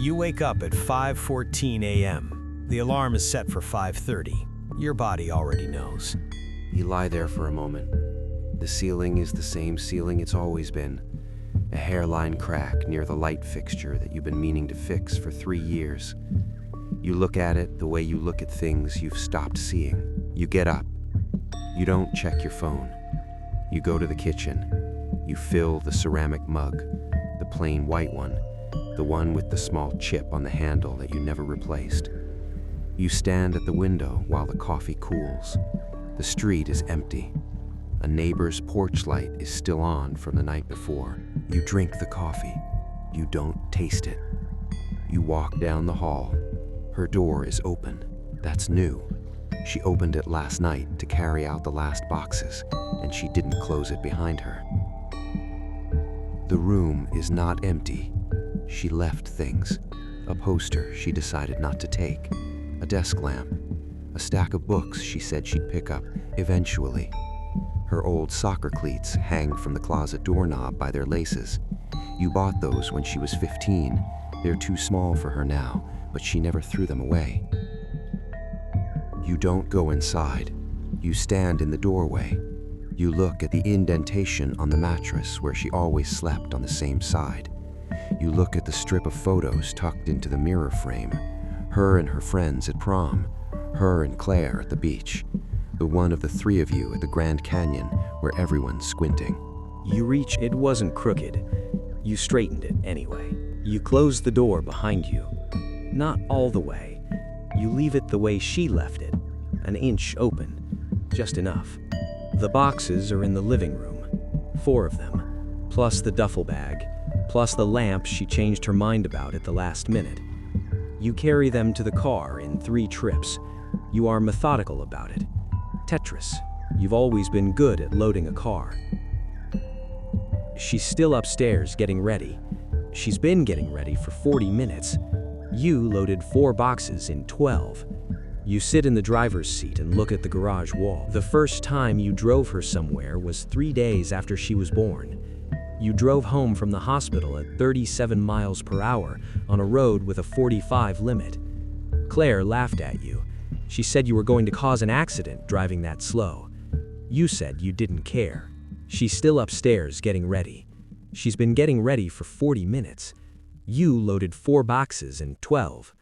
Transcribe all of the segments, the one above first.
You wake up at 5:14 a.m. The alarm is set for 5:30. Your body already knows. You lie there for a moment. The ceiling is the same ceiling it's always been. A hairline crack near the light fixture that you've been meaning to fix for 3 years. You look at it the way you look at things you've stopped seeing. You get up. You don't check your phone. You go to the kitchen. You fill the ceramic mug, the plain white one, the one with the small chip on the handle that you never replaced. You stand at the window while the coffee cools. The street is empty. A neighbor's porch light is still on from the night before. You drink the coffee. You don't taste it. You walk down the hall. Her door is open. That's new. She opened it last night to carry out the last boxes, and she didn't close it behind her. The room is not empty. She left things. A poster she decided not to take. A desk lamp. A stack of books she said she'd pick up eventually. Her old soccer cleats hang from the closet doorknob by their laces. You bought those when she was 15. They're too small for her now, but she never threw them away. You don't go inside. You stand in the doorway. You look at the indentation on the mattress where she always slept on the same side. You look at the strip of photos tucked into the mirror frame. Her and her friends at prom. Her and Claire at the beach. The one of the three of you at the Grand Canyon where everyone's squinting. You reach. It wasn't crooked. You straightened it anyway. You close the door behind you. Not all the way. You leave it the way she left it, an inch open, just enough. The boxes are in the living room, 4 of them, plus the duffel bag, plus the lamp she changed her mind about at the last minute. You carry them to the car in 3 trips. You are methodical about it. Tetris. You've always been good at loading a car. She's still upstairs getting ready. She's been getting ready for 40 minutes. You loaded 4 boxes in 12. You sit in the driver's seat and look at the garage wall. The first time you drove her somewhere was 3 days after she was born. You drove home from the hospital at 37 miles per hour on a road with a 45 limit. Claire laughed at you. She said you were going to cause an accident driving that slow. You said you didn't care. She's still upstairs getting ready. She's been getting ready for 40 minutes. You loaded 4 boxes in 12.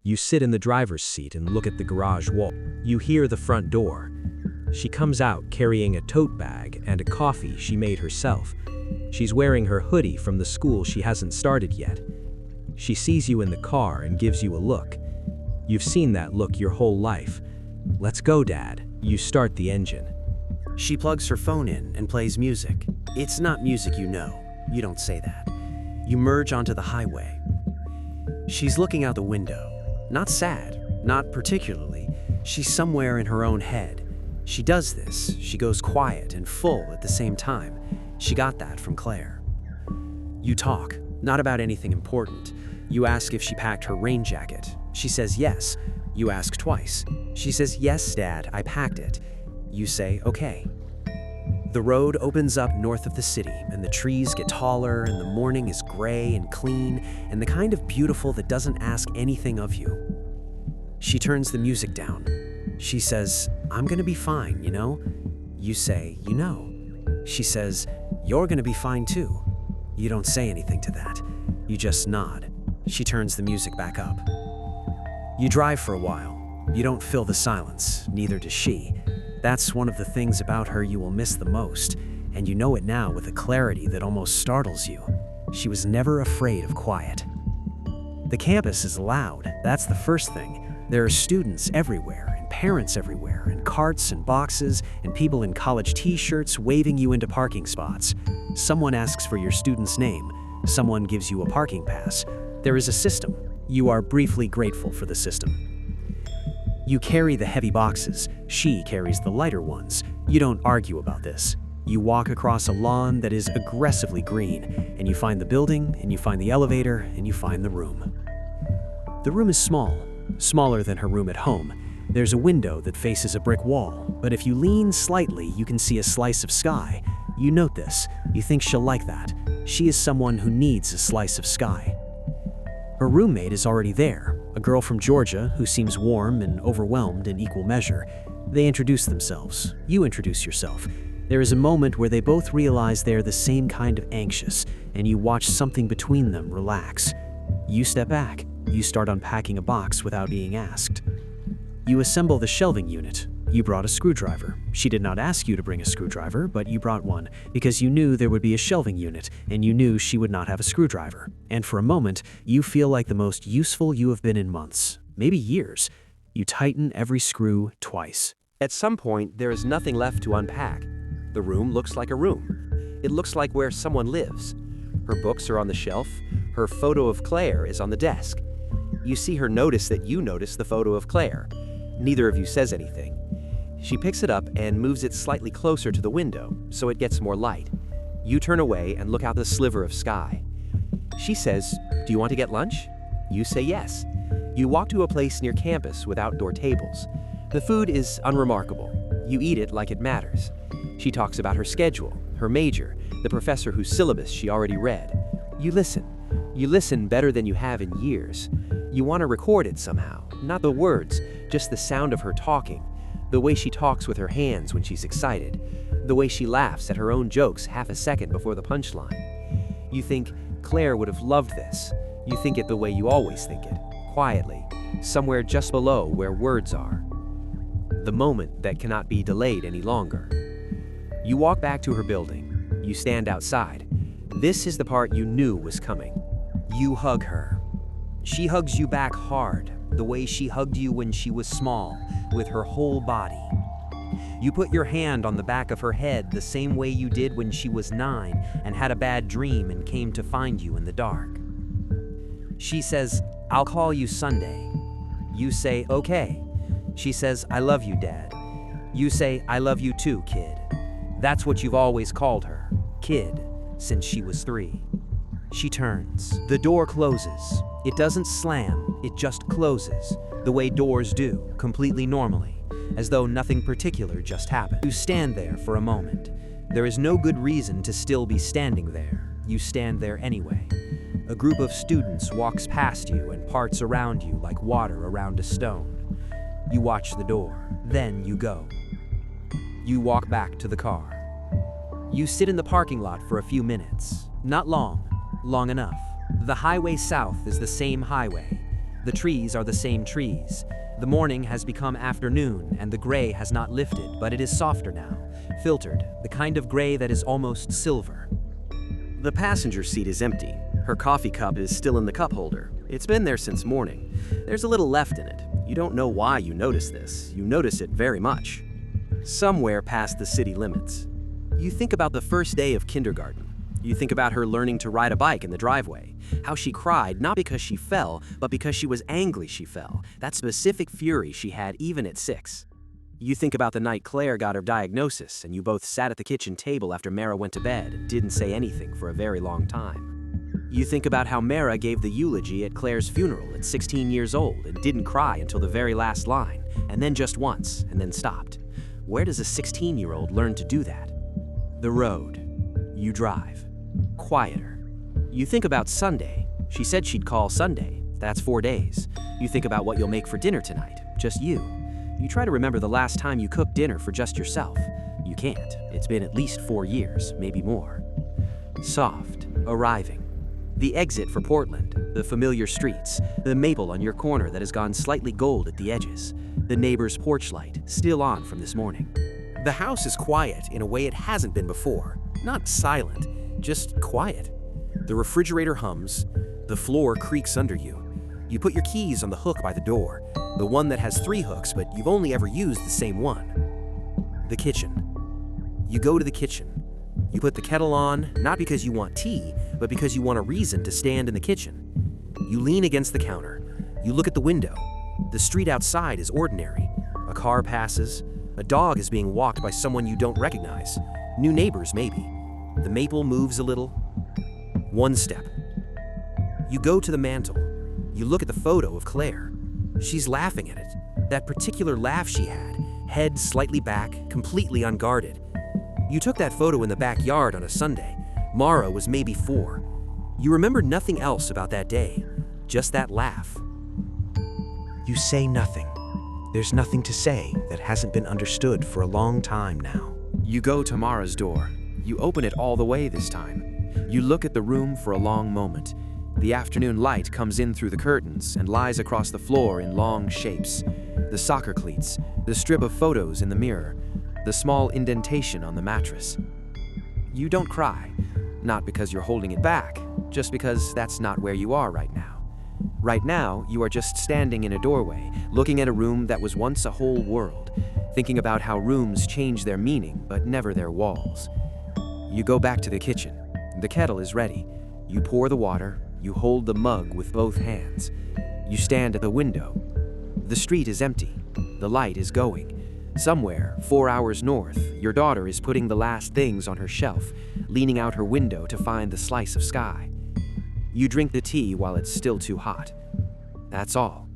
You sit in the driver's seat and look at the garage wall. You hear the front door. She comes out carrying a tote bag and a coffee she made herself. She's wearing her hoodie from the school she hasn't started yet. She sees you in the car and gives you a look. You've seen that look your whole life. Let's go, Dad. You start the engine. She plugs her phone in and plays music. It's not music you know. You don't say that. You merge onto the highway. She's looking out the window. Not sad, not particularly. She's somewhere in her own head. She does this. She goes quiet and full at the same time. She got that from Claire. You talk, not about anything important. You ask if she packed her rain jacket. She says yes. You ask twice. She says, "Yes, Dad, I packed it." You say, "Okay." The road opens up north of the city, and the trees get taller, and the morning is gray and clean, and the kind of beautiful that doesn't ask anything of you. She turns the music down. She says, "I'm gonna be fine, you know?" You say, "You know." She says, "You're gonna be fine too." You don't say anything to that. You just nod. She turns the music back up. You drive for a while. You don't fill the silence, neither does she. That's one of the things about her you will miss the most, and you know it now with a clarity that almost startles you. She was never afraid of quiet. The campus is loud, that's the first thing. There are students everywhere, and parents everywhere, and carts and boxes, and people in college t-shirts waving you into parking spots. Someone asks for your student's name. Someone gives you a parking pass. There is a system. You are briefly grateful for the system. You carry the heavy boxes. She carries the lighter ones. You don't argue about this. You walk across a lawn that is aggressively green, and you find the building, and you find the elevator, and you find the room. The room is small, smaller than her room at home. There's a window that faces a brick wall, but if you lean slightly, you can see a slice of sky. You note this. You think she'll like that. She is someone who needs a slice of sky. Her roommate is already there, a girl from Georgia who seems warm and overwhelmed in equal measure. They introduce themselves. You introduce yourself. There is a moment where they both realize they're the same kind of anxious, and you watch something between them relax. You step back. You start unpacking a box without being asked. You assemble the shelving unit. You brought a screwdriver. She did not ask you to bring a screwdriver, but you brought one because you knew there would be a shelving unit, and you knew she would not have a screwdriver. And for a moment, you feel like the most useful you have been in months, maybe years. You tighten every screw twice. At some point, there is nothing left to unpack. The room looks like a room. It looks like where someone lives. Her books are on the shelf. Her photo of Claire is on the desk. You see her notice that you notice the photo of Claire. Neither of you says anything. She picks it up and moves it slightly closer to the window so it gets more light. You turn away and look out the sliver of sky. She says, "Do you want to get lunch?" You say yes. You walk to a place near campus with outdoor tables. The food is unremarkable. You eat it like it matters. She talks about her schedule, her major, the professor whose syllabus she already read. You listen. You listen better than you have in years. You want to record it somehow, not the words, just the sound of her talking. The way she talks with her hands when she's excited. The way she laughs at her own jokes half a second before the punchline. You think, Claire would have loved this. You think it the way you always think it, quietly, somewhere just below where words are. The moment that cannot be delayed any longer. You walk back to her building. You stand outside. This is the part you knew was coming. You hug her. She hugs you back hard, the way she hugged you when she was small, with her whole body. You put your hand on the back of her head the same way you did when she was 9 and had a bad dream and came to find you in the dark. She says, "I'll call you Sunday." You say, "Okay." She says, "I love you, Dad." You say, "I love you too, kid." That's what you've always called her, kid, since she was 3. She turns. The door closes. It doesn't slam, it just closes, the way doors do, completely normally, as though nothing particular just happened. You stand there for a moment. There is no good reason to still be standing there. You stand there anyway. A group of students walks past you and parts around you like water around a stone. You watch the door, then you go. You walk back to the car. You sit in the parking lot for a few minutes. Not long, long enough. The highway south is the same highway. The trees are the same trees. The morning has become afternoon and the gray has not lifted, but it is softer now, filtered, the kind of gray that is almost silver. The passenger seat is empty. Her coffee cup is still in the cup holder. It's been there since morning. There's a little left in it. You don't know why you notice this. You notice it very much. Somewhere past the city limits. You think about the first day of kindergarten. You think about her learning to ride a bike in the driveway. How she cried, not because she fell, but because she was angry she fell. That specific fury she had even at 6. You think about the night Claire got her diagnosis, and you both sat at the kitchen table after Mara went to bed and didn't say anything for a very long time. You think about how Mara gave the eulogy at Claire's funeral at 16 years old and didn't cry until the very last line, and then just once, and then stopped. Where does a 16-year-old learn to do that? The road. You drive. Quieter. You think about Sunday. She said she'd call Sunday. That's 4 days. You think about what you'll make for dinner tonight. Just you. You try to remember the last time you cooked dinner for just yourself. You can't. It's been at least 4 years, maybe more. Soft. Arriving. The exit for Portland. The familiar streets. The maple on your corner that has gone slightly gold at the edges. The neighbor's porch light, still on from this morning. The house is quiet in a way it hasn't been before. Not silent, just quiet. The refrigerator hums. The floor creaks under you. You put your keys on the hook by the door, the one that has 3 hooks, but you've only ever used the same one. The kitchen. You go to the kitchen. You put the kettle on, not because you want tea, but because you want a reason to stand in the kitchen. You lean against the counter. You look at the window. The street outside is ordinary. A car passes. A dog is being walked by someone you don't recognize. New neighbors, maybe. The maple moves a little. 1 step. You go to the mantel. You look at the photo of Claire. She's laughing at it. That particular laugh she had, head slightly back, completely unguarded. You took that photo in the backyard on a Sunday. Mara was maybe 4. You remember nothing else about that day. just that laugh. You say nothing. There's nothing to say that hasn't been understood for a long time now. You go to Mara's door. You open it all the way this time. You look at the room for a long moment. The afternoon light comes in through the curtains and lies across the floor in long shapes. The soccer cleats, the strip of photos in the mirror, the small indentation on the mattress. You don't cry, not because you're holding it back, just because that's not where you are right now. Right now, you are just standing in a doorway, looking at a room that was once a whole world, thinking about how rooms change their meaning, but never their walls. You go back to the kitchen. The kettle is ready. You pour the water, you hold the mug with both hands. You stand at the window. The street is empty. The light is going. Somewhere, 4 hours north, your daughter is putting the last things on her shelf, leaning out her window to find the slice of sky. You drink the tea while it's still too hot. That's all.